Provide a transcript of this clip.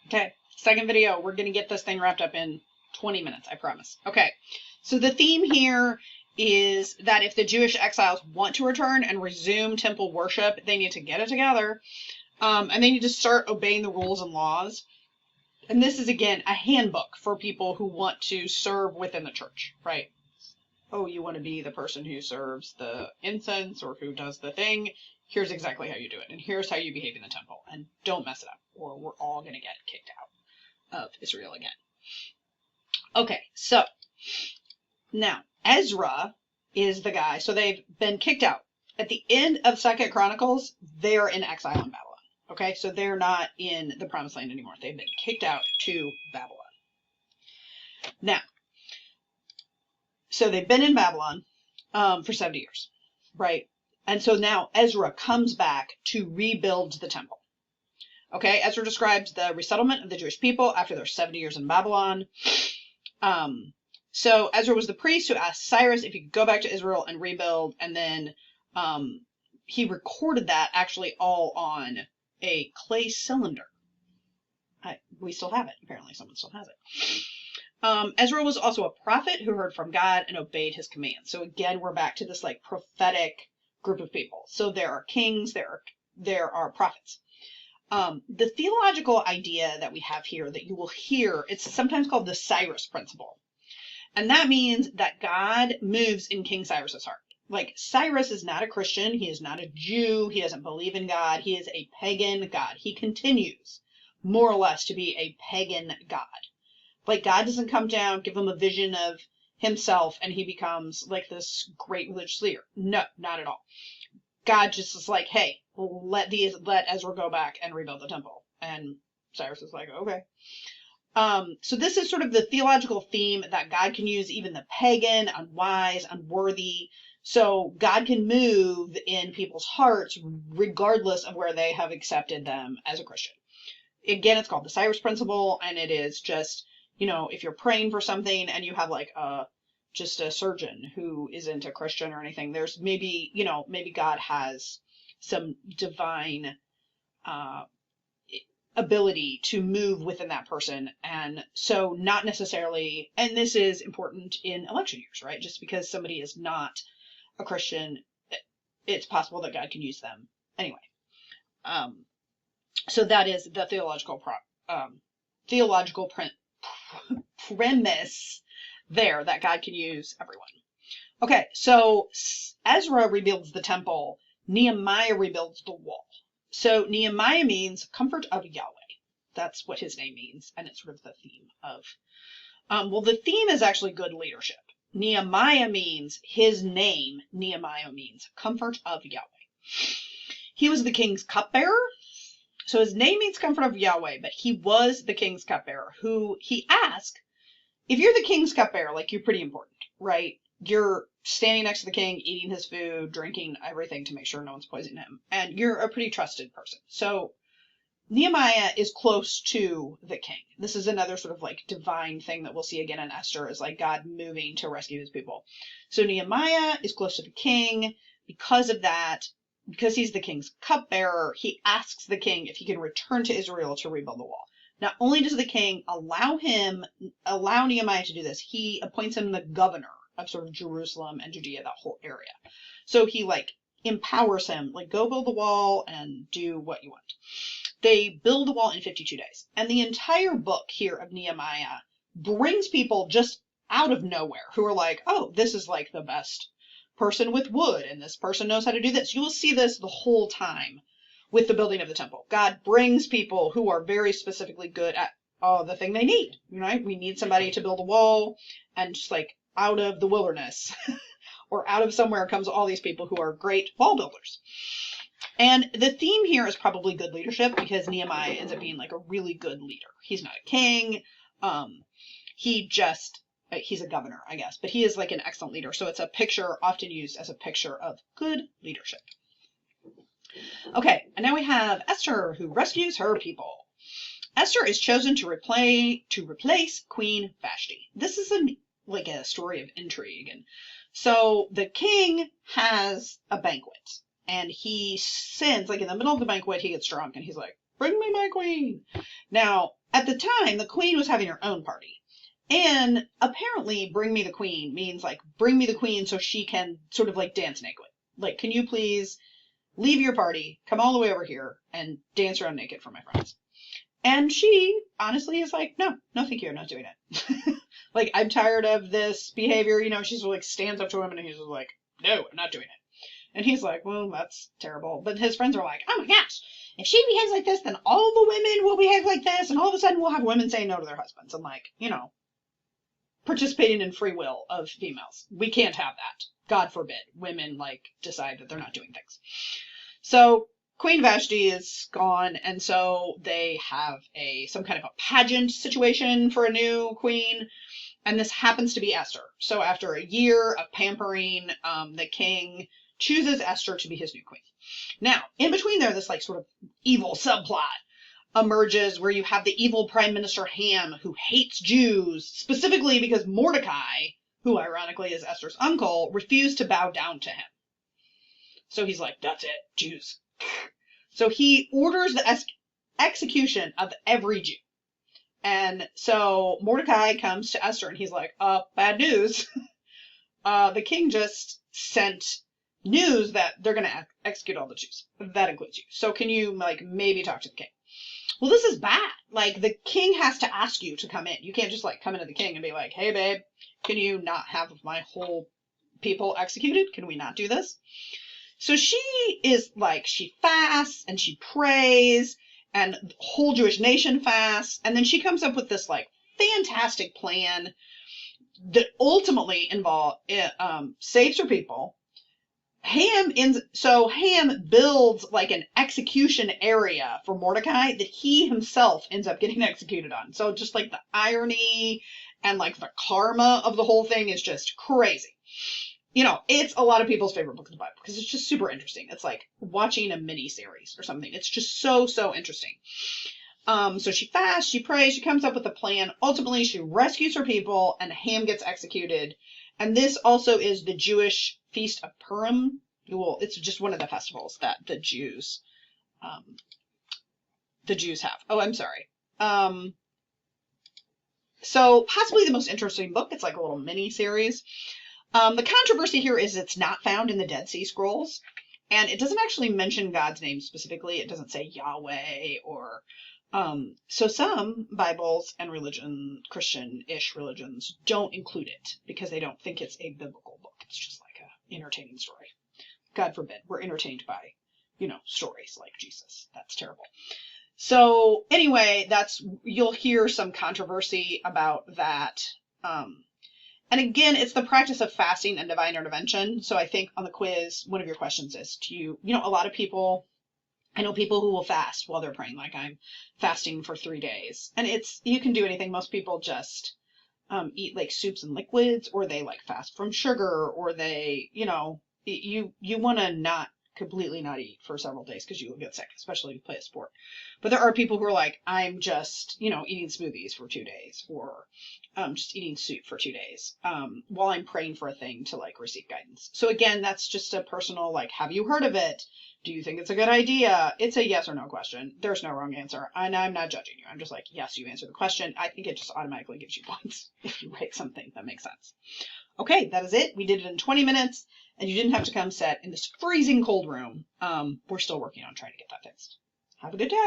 Okay, second video. We're going to get this thing wrapped up in 20 minutes, I promise. Okay, so the theme here is that if the Jewish exiles want to return and resume temple worship, they need to get it together, and they need to start obeying the rules and laws. And this is, again, a handbook for people who want to serve within the church, right? Oh, you want to be the person who serves the incense or who does the thing? Here's exactly how you do it, and here's how you behave in the temple, and don't mess it up, or we're all going to get kicked out of Israel again. Okay, so now Ezra is the guy. So they've been kicked out. At the end of 2nd Chronicles, they're in exile in Babylon. Okay, so they're not in the Promised Land anymore. They've been kicked out to Babylon. Now, so they've been in Babylon for 70 years, right? And so now Ezra comes back to rebuild the temple. Okay, Ezra describes the resettlement of the Jewish people after their 70 years in Babylon. So Ezra was the priest who asked Cyrus if he could go back to Israel and rebuild, and then he recorded that actually all on a clay cylinder. We still have it. Apparently someone still has it. Ezra was also a prophet who heard from God and obeyed his commands. So again, we're back to this like prophetic group of people. So there are kings, there are prophets. The theological idea that we have here that you will hear, it's sometimes called the Cyrus principle. And that means that God moves in King Cyrus's heart. Like, Cyrus is not a Christian. He is not a Jew. He doesn't believe in God. He is a pagan god. He continues, more or less, to be a pagan god. Like, God doesn't come down, give him a vision of himself, and he becomes like this great religious leader. No, not at all. God just is like, hey, let Ezra go back and rebuild the temple. And Cyrus is like, okay. So this is sort of the theological theme that God can use even the pagan, unwise, unworthy. So God can move in people's hearts regardless of where they have accepted them as a Christian. Again, it's called the Cyrus principle, and it is just, you know, if you're praying for something and you have like just a surgeon who isn't a Christian or anything, there's maybe, you know, maybe God has some divine ability to move within that person. And so not necessarily, and this is important in election years, right? Just because somebody is not a Christian, it's possible that God can use them anyway. So that is the theological premise there, that God can use everyone. Okay, so Ezra rebuilds the temple. Nehemiah rebuilds the wall. So Nehemiah means comfort of Yahweh. That's what his name means, and it's sort of the theme of. Well, the theme is actually good leadership. Nehemiah means his name. Nehemiah means comfort of Yahweh. He was the king's cupbearer. So his name means comfort of Yahweh, but he was the king's cupbearer who he asked, if you're the king's cupbearer, like, you're pretty important, right? You're standing next to the king, eating his food, drinking everything to make sure no one's poisoning him. And you're a pretty trusted person. So Nehemiah is close to the king. This is another sort of like divine thing that we'll see again in Esther, is like God moving to rescue his people. So Nehemiah is close to the king. Because of that, because he's the king's cupbearer, he asks the king if he can return to Israel to rebuild the wall. Not only does the king allow Nehemiah to do this, he appoints him the governor of sort of Jerusalem and Judea, that whole area. So he like empowers him, like, go build the wall and do what you want. They build the wall in 52 days. And the entire book here of Nehemiah brings people just out of nowhere who are like, oh, this is like the best person with wood, and this person knows how to do this. You will see this the whole time with the building of the temple. God brings people who are very specifically good at the thing they need, right? We need somebody to build a wall, and just like out of the wilderness or out of somewhere comes all these people who are great wall builders. And the theme here is probably good leadership, because Nehemiah ends up being like a really good leader. He's not a king. He's a governor, I guess, but he is like an excellent leader. So it's a picture often used as a picture of good leadership. Okay, and now we have Esther, who rescues her people. Esther is chosen to replace Queen Vashti. This is like a story of intrigue. And so the king has a banquet, and he sends, like, in the middle of the banquet, he gets drunk, and he's like, bring me my queen. Now, at at the time, the queen was having her own party. And apparently bring me the queen means like bring me the queen so she can sort of like dance naked. Like, can you please leave your party, come all the way over here and dance around naked for my friends? And she honestly is like, no, thank you. I'm not doing it. Like, I'm tired of this behavior. You know, she's like stands up to him and he's like, no, I'm not doing it. And he's like, well, that's terrible. But his friends are like, oh my gosh, if she behaves like this, then all the women will behave like this. And all of a sudden we'll have women saying no to their husbands. And like, you know, participating in free will of females. We can't have that. God forbid women like decide that they're not doing things. So Queen Vashti is gone, and so they have some kind of a pageant situation for a new queen, and this happens to be Esther. So after a year of pampering, the king chooses Esther to be his new queen. Now, in between there, this like sort of evil subplot emerges where you have the evil Prime Minister Ham, who hates Jews, specifically because Mordecai, who ironically is Esther's uncle, refused to bow down to him. So he's like, that's it, Jews. So he orders the execution of every Jew. And so Mordecai comes to Esther and he's like, bad news. The king just sent news that they're going to execute all the Jews. That includes you. So can you like maybe talk to the king? Well, this is bad. Like, the king has to ask you to come in. You can't just like come into the king and be like, hey babe, can you not have my whole people executed? Can we not do this? So she is like, she fasts and she prays, and the whole Jewish nation fasts. And then she comes up with this like fantastic plan that ultimately saves her people. Ham builds like an execution area for Mordecai that he himself ends up getting executed on. So just like the irony and like the karma of the whole thing is just crazy. You know, it's a lot of people's favorite book of the Bible because it's just super interesting. It's like watching a mini series or something. It's just so interesting. So she fasts, she prays, she comes up with a plan. Ultimately, she rescues her people and Ham gets executed. And this also is the Jewish Feast of Purim. Well, it's just one of the festivals that the Jews have. Oh, I'm sorry. So possibly the most interesting book. It's like a little mini series. The controversy here is it's not found in the Dead Sea Scrolls, and it doesn't actually mention God's name specifically. It doesn't say Yahweh or, so some Bibles and Christian-ish religions don't include it because they don't think it's a biblical book. It's just like an entertaining story. God forbid, we're entertained by, you know, stories like Jesus. That's terrible. So anyway, you'll hear some controversy about that. And again, it's the practice of fasting and divine intervention. So I think on the quiz, one of your questions is, a lot of people, I know people who will fast while they're praying, like I'm fasting for 3 days. And you can do anything. Most people just eat like soups and liquids, or they like fast from sugar, or they, you want to completely not eat for several days because you will get sick, especially if you play a sport. But there are people who are like, I'm just, eating smoothies for 2 days, or just eating soup for 2 days while I'm praying for a thing to like receive guidance. So again, that's just a personal, like, have you heard of it? Do you think it's a good idea? It's a yes or no question. There's no wrong answer. And I'm not judging you. I'm just like, yes, you answer the question. I think it just automatically gives you points if you write something that makes sense. Okay, that is it. We did it in 20 minutes, and you didn't have to come sit in this freezing cold room. We're still working on trying to get that fixed. Have a good day.